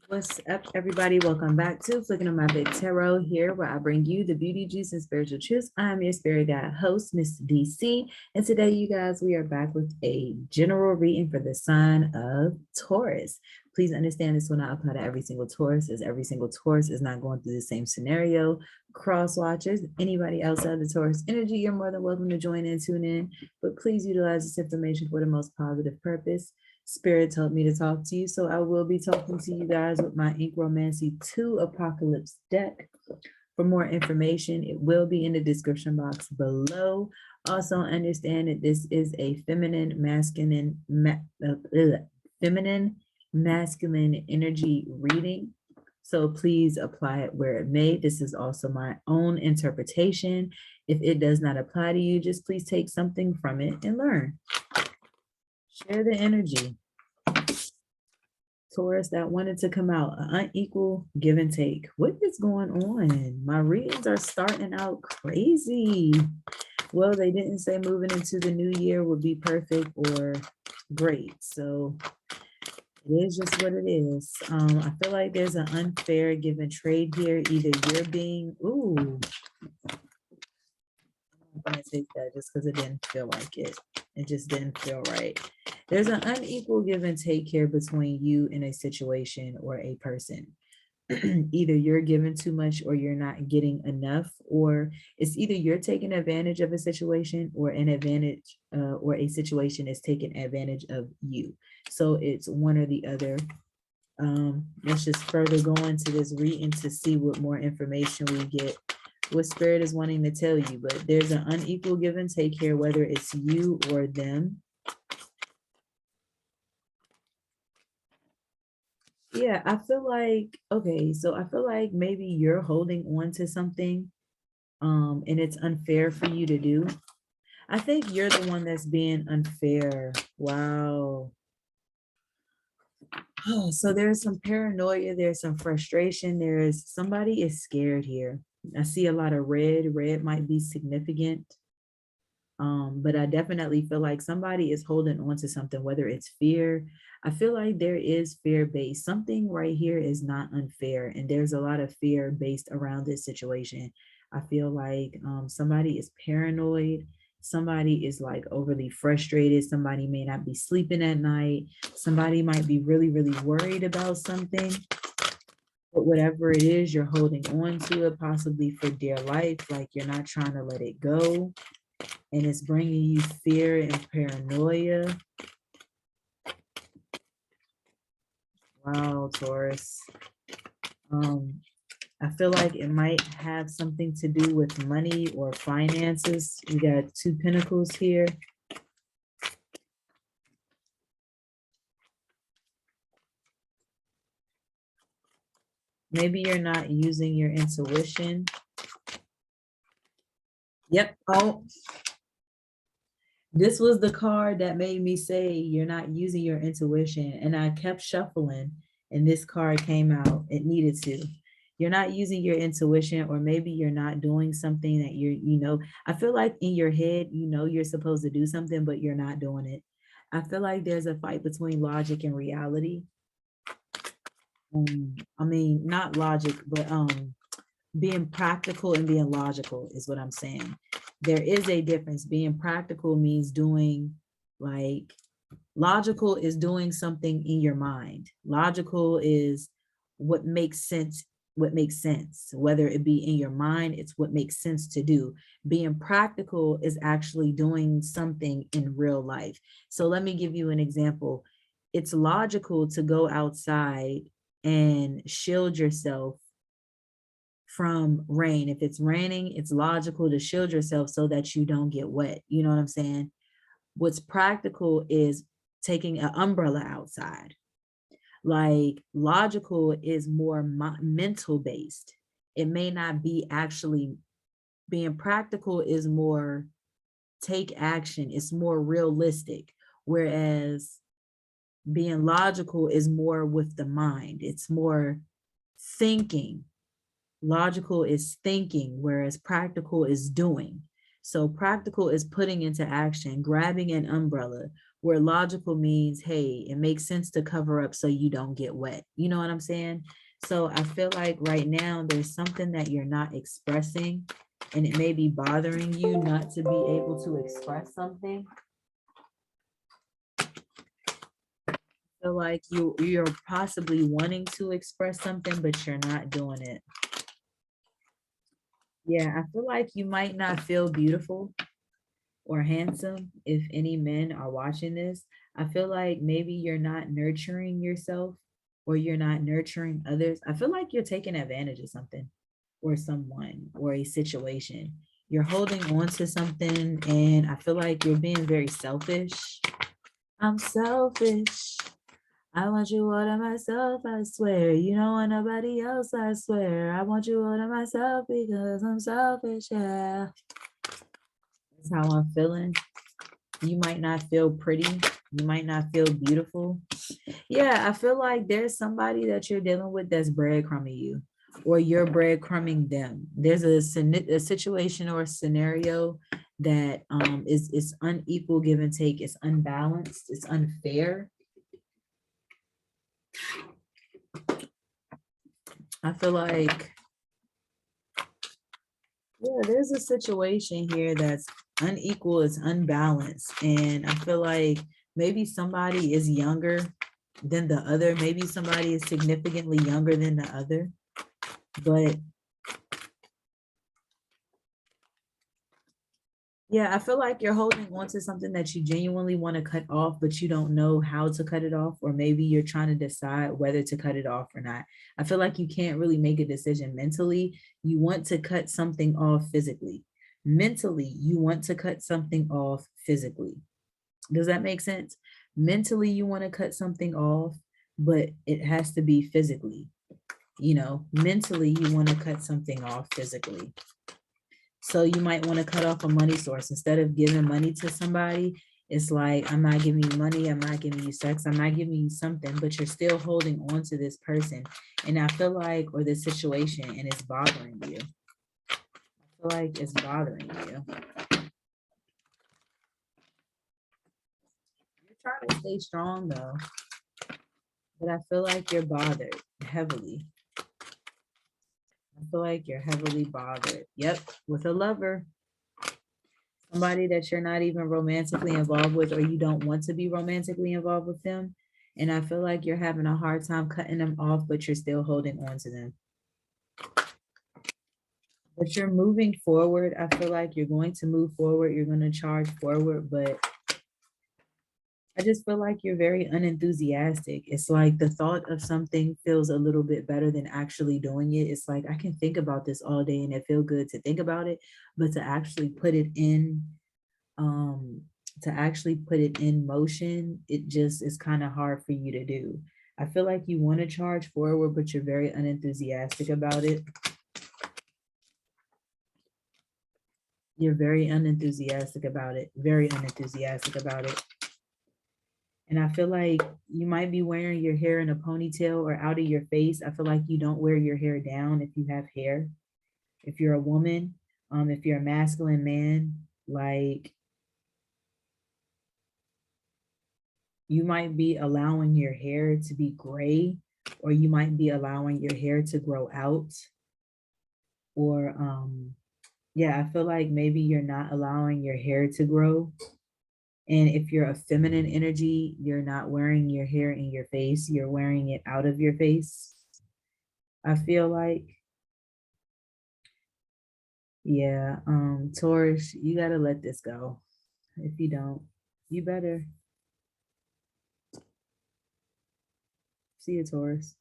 What's up, everybody? Welcome back to Flicking on My Big Tarot here, where I bring you the beauty, juice, and spiritual truths. I'm your spirit guide host, Miss DC, and today, you guys, we are back with a general reading for the sign of Taurus. Please understand this will not apply to every single Taurus, as every single Taurus is not going through the same scenario. Cross watchers, anybody outside the Taurus energy, you're more than welcome to join and tune in, but please utilize this information for the most positive purpose. Spirit told me to talk to you, so I will be talking to you guys with my Inkromancy 2 Apocalypse deck. For more information, it will be in the description box below. Also, understand that this is a feminine, masculine energy reading. So please apply it where it may. This is also my own interpretation. If it does not apply to you, just please take something from it and learn. Share the energy. Taurus, that wanted to come out, an unequal give and take. What is going on? My readings are starting out crazy. Well, they didn't say moving into the new year would be perfect or great. So it is just what it is. I feel like there's an unfair give and trade here. Either you're being, I'm gonna take that just because it didn't feel like it. It just didn't feel right. There's an unequal give and take here between you and a situation or a person. Either you're giving too much or you're not getting enough, or it's either you're taking advantage of a situation or or a situation is taking advantage of you. So it's one or the other. Let's just further go into this reading to see what more information we get, what spirit is wanting to tell you. But there's an unequal give and take here, whether it's you or them. Yeah, I feel like, okay, so I feel like maybe you're holding on to something and it's unfair for you to do. I think you're the one that's being unfair. Wow. Oh, so there's some paranoia, there's some frustration, there's somebody is scared here. I see a lot of red. Red might be significant. But I definitely feel like somebody is holding on to something, whether it's fear. I feel like there is fear based. Something right here is not unfair, and there's a lot of fear based around this situation. I feel like somebody is paranoid. Somebody is like overly frustrated. Somebody may not be sleeping at night. Somebody might be really, really worried about something. But whatever it is, you're holding on to it, possibly for dear life. Like you're not trying to let it go. And it's bringing you fear and paranoia. Wow, Taurus. I feel like it might have something to do with money or finances. We got 2 pentacles here. Maybe you're not using your intuition. Yep. Oh, this was the card that made me say you're not using your intuition. And I kept shuffling and this card came out. It needed to. You're not using your intuition, or maybe you're not doing something that I feel like in your head, you're supposed to do something, but you're not doing it. I feel like there's a fight between logic and reality. I mean, not logic, but being practical and being logical is what I'm saying. There is a difference. Being practical means doing, like, logical is doing something in your mind. Logical is what makes sense, whether it be in your mind, it's what makes sense to do. Being practical is actually doing something in real life. So let me give you an example. It's logical to go outside and shield yourself from rain. If it's raining, it's logical to shield yourself so that you don't get wet. You know what I'm saying? What's practical is taking an umbrella outside. Like, logical is more mental based. It may not be actually being practical, is more take action. It's more realistic. Whereas being logical is more with the mind. It's more thinking. Logical is thinking, whereas practical is doing. So practical is putting into action, grabbing an umbrella, where logical means, hey, it makes sense to cover up so you don't get wet. You know what I'm saying? So I feel like right now there's something that you're not expressing, and it may be bothering you not to be able to express something. Feel like you're possibly wanting to express something, but you're not doing it. Yeah, I feel like you might not feel beautiful or handsome if any men are watching this. I feel like maybe you're not nurturing yourself or you're not nurturing others. I feel like you're taking advantage of something or someone or a situation. You're holding on to something, and I feel like you're being very selfish. I'm selfish. I want you all to myself, I swear. You don't want nobody else, I swear. I want you all to myself because I'm selfish, yeah. That's how I'm feeling. You might not feel pretty. You might not feel beautiful. Yeah, I feel like there's somebody that you're dealing with that's breadcrumbing you, or you're breadcrumbing them. There's a situation or a scenario that is unequal give and take. It's unbalanced. It's unfair. I feel like, yeah, there's a situation here that's unequal, it's unbalanced. And I feel like maybe somebody is younger than the other. Maybe somebody is significantly younger than the other. But yeah, I feel like you're holding on to something that you genuinely want to cut off, but you don't know how to cut it off, or maybe you're trying to decide whether to cut it off or not. I feel like you can't really make a decision mentally. You want to cut something off physically. Mentally, you want to cut something off physically. Does that make sense? Mentally, you want to cut something off, but it has to be physically. You know, mentally, you want to cut something off physically. So you might want to cut off a money source. Instead of giving money to somebody, it's like, I'm not giving you money, I'm not giving you sex, I'm not giving you something, but you're still holding on to this person. And I feel like, or this situation, and it's bothering you. I feel like it's bothering you. You're trying to stay strong though, but I feel like you're bothered heavily. I feel like you're heavily bothered. Yep, with a lover. Somebody that you're not even romantically involved with, or you don't want to be romantically involved with them. And I feel like you're having a hard time cutting them off, but you're still holding on to them. But you're moving forward. I feel like you're going to move forward. You're going to charge forward, but I just feel like you're very unenthusiastic. It's like the thought of something feels a little bit better than actually doing it. It's like, I can think about this all day and it feels good to think about it, but to actually put it in, motion, it just is kind of hard for you to do. I feel like you want to charge forward, but you're very unenthusiastic about it. You're very unenthusiastic about it, very unenthusiastic about it. And I feel like you might be wearing your hair in a ponytail or out of your face. I feel like you don't wear your hair down if you have hair. If you're a woman, if you're a masculine man, like, you might be allowing your hair to be gray, or you might be allowing your hair to grow out. Or yeah, I feel like maybe you're not allowing your hair to grow. And if you're a feminine energy, you're not wearing your hair in your face, you're wearing it out of your face. I feel like, yeah, Taurus, you gotta let this go. If you don't, you better. See you, Taurus.